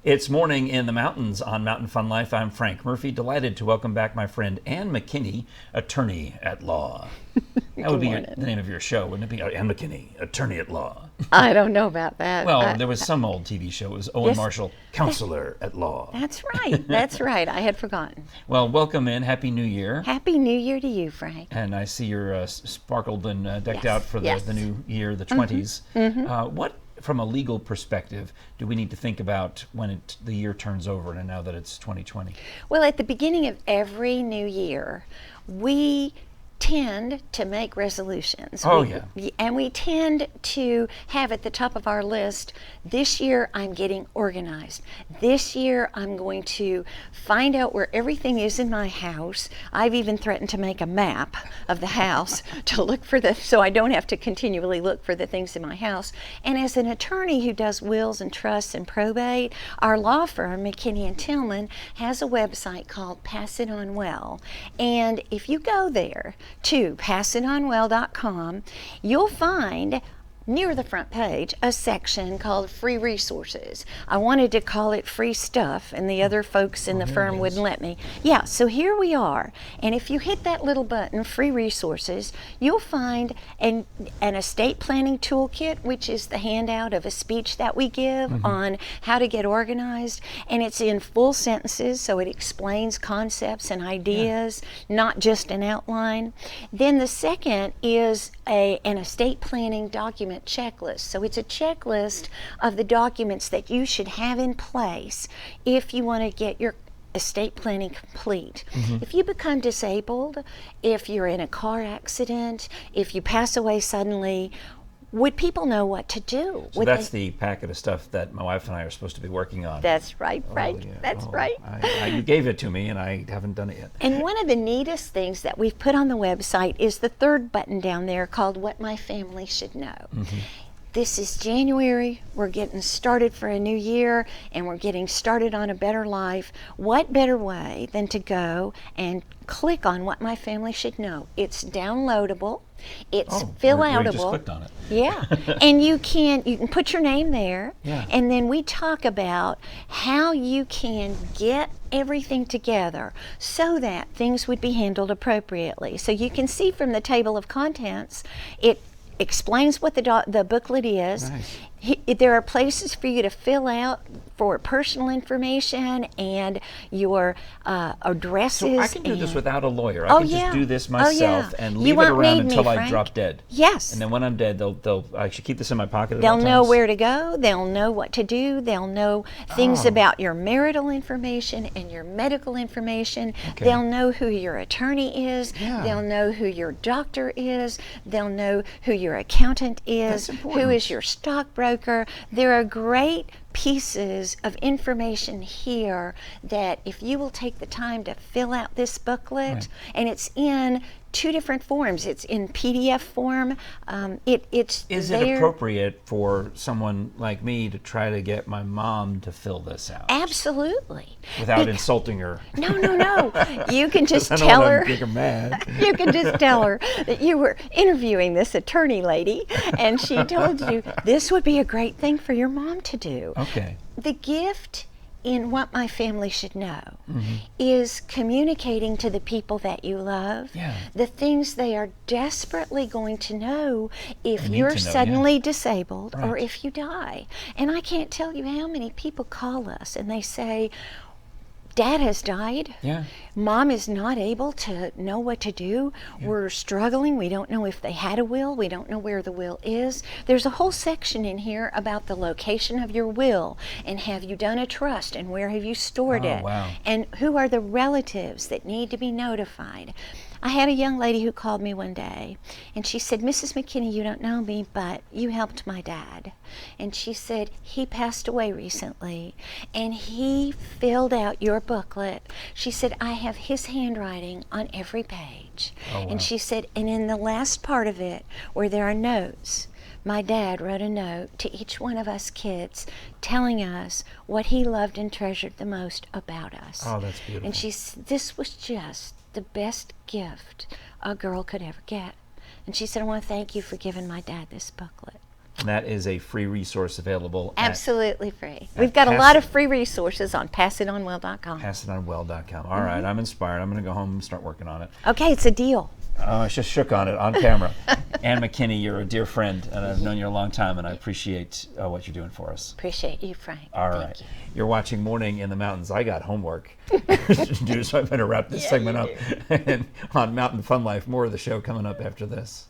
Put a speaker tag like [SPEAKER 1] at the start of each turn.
[SPEAKER 1] It's morning in the mountains on Mountain Fun Life. I'm Frank Murphy, delighted to welcome back my friend Ann McKinney, attorney at law. That would be the name of your show, wouldn't it be? Ann McKinney, attorney at law.
[SPEAKER 2] I don't know about that.
[SPEAKER 1] Well, there was some old TV show. It was Owen Marshall, counselor at law.
[SPEAKER 2] That's right. That's right. I had forgotten.
[SPEAKER 1] Well, welcome in. Happy New Year.
[SPEAKER 2] Happy New Year to you, Frank.
[SPEAKER 1] And I see you're sparkled and decked out for the new year, the 20s. What, from a legal perspective, do we need to think about when the year turns over and now that it's 2020?
[SPEAKER 2] Well, at the beginning of every new year, we tend to make resolutions. And we tend to have at the top of our list, this year I'm getting organized. This year I'm going to find out where everything is in my house. I've even threatened to make a map of the house to look for so I don't have to continually look for the things in my house. And as an attorney who does wills and trusts and probate, our law firm, McKinney and Tillman, has a website called Pass It On Well. And if you go there to passitonwell.com, you'll find near the front page a section called Free Resources. I wanted to call it Free Stuff, and the other folks in the firm wouldn't let me. Yeah, so here we are. And if you hit that little button, Free Resources, you'll find an estate planning toolkit, which is the handout of a speech that we give on how to get organized. And it's in full sentences, so it explains concepts and ideas, not just an outline. Then the second is an estate planning document checklist. So it's a checklist of the documents that you should have in place if you want to get your estate planning complete. If you become disabled, if you're in a car accident, if you pass away suddenly, would people know what to do?
[SPEAKER 1] So that's the packet of stuff that my wife and I are supposed to be working on.
[SPEAKER 2] That's right, Frank. That's right.
[SPEAKER 1] You gave it to me, and I haven't done it yet.
[SPEAKER 2] And one of the neatest things that we've put on the website is the third button down there called What My Family Should Know. This is January, we're getting started for a new year, and we're getting started on a better life. What better way than to go and click on What My Family Should Know? It's downloadable, it's fill-outable.
[SPEAKER 1] We just clicked on it.
[SPEAKER 2] Yeah, and you can put your name there, and then we talk about how you can get everything together so that things would be handled appropriately. So you can see from the table of contents, it explains what the booklet is.
[SPEAKER 1] Nice.
[SPEAKER 2] There are places for you to fill out for personal information and your addresses.
[SPEAKER 1] So I can do this without a lawyer. I can just do this myself and leave it around until I drop dead.
[SPEAKER 2] Yes.
[SPEAKER 1] And then when I'm dead, I should keep this in my pocket at all
[SPEAKER 2] They'll
[SPEAKER 1] times.
[SPEAKER 2] know where to go. They'll know what to do. They'll know things about your marital information and your medical information.
[SPEAKER 1] Okay.
[SPEAKER 2] They'll know who your attorney is. They'll know who your doctor is. They'll know who your accountant is. Who is your stockbroker. There are great pieces of information here that if you will take the time to fill out this booklet, and it's in two different forms. It's in PDF form.
[SPEAKER 1] Is it appropriate for someone like me to try to get my mom to fill this out?
[SPEAKER 2] Absolutely.
[SPEAKER 1] Without insulting her.
[SPEAKER 2] No. You can just tell her.
[SPEAKER 1] Make her mad.
[SPEAKER 2] You can just tell her that you were interviewing this attorney lady, and she told you this would be a great thing for your mom to do.
[SPEAKER 1] Okay.
[SPEAKER 2] The gift in What My Family Should Know is communicating to the people that you love the things they are desperately going to know if you're suddenly disabled or if you die. And I can't tell you how many people call us and they say, Dad has died. Mom is not able to know what to do. We're struggling. We don't know if they had a will. We don't know where the will is. There's a whole section in here about the location of your will and have you done a trust and where have you stored it and who are the relatives that need to be notified. I had a young lady who called me one day, and she said, Mrs. McKinney, you don't know me, but you helped my dad. And she said, he passed away recently, and he filled out your booklet. She said, I have his handwriting on every page. And she said, and in the last part of it, where there are notes, my dad wrote a note to each one of us kids telling us what he loved and treasured the most about us.
[SPEAKER 1] Oh, that's beautiful.
[SPEAKER 2] And this was just the best gift a girl could ever get. And she said, I want to thank you for giving my dad this booklet.
[SPEAKER 1] And that is a free resource available.
[SPEAKER 2] Absolutely free. We've got a lot of free resources on passitonwell.com.
[SPEAKER 1] Passitonwell.com. All right, I'm inspired. I'm going to go home and start working on it.
[SPEAKER 2] Okay, it's a deal.
[SPEAKER 1] Oh, I just shook on it on camera. Ann McKinney, you're a dear friend, and I've known you a long time, and I appreciate what you're doing for us.
[SPEAKER 2] Appreciate you, Frank.
[SPEAKER 1] All right.
[SPEAKER 2] Thank you.
[SPEAKER 1] You're watching Morning in the Mountains. I got homework to do, so I better wrap this segment up. And on Mountain Fun Life, more of the show coming up after this.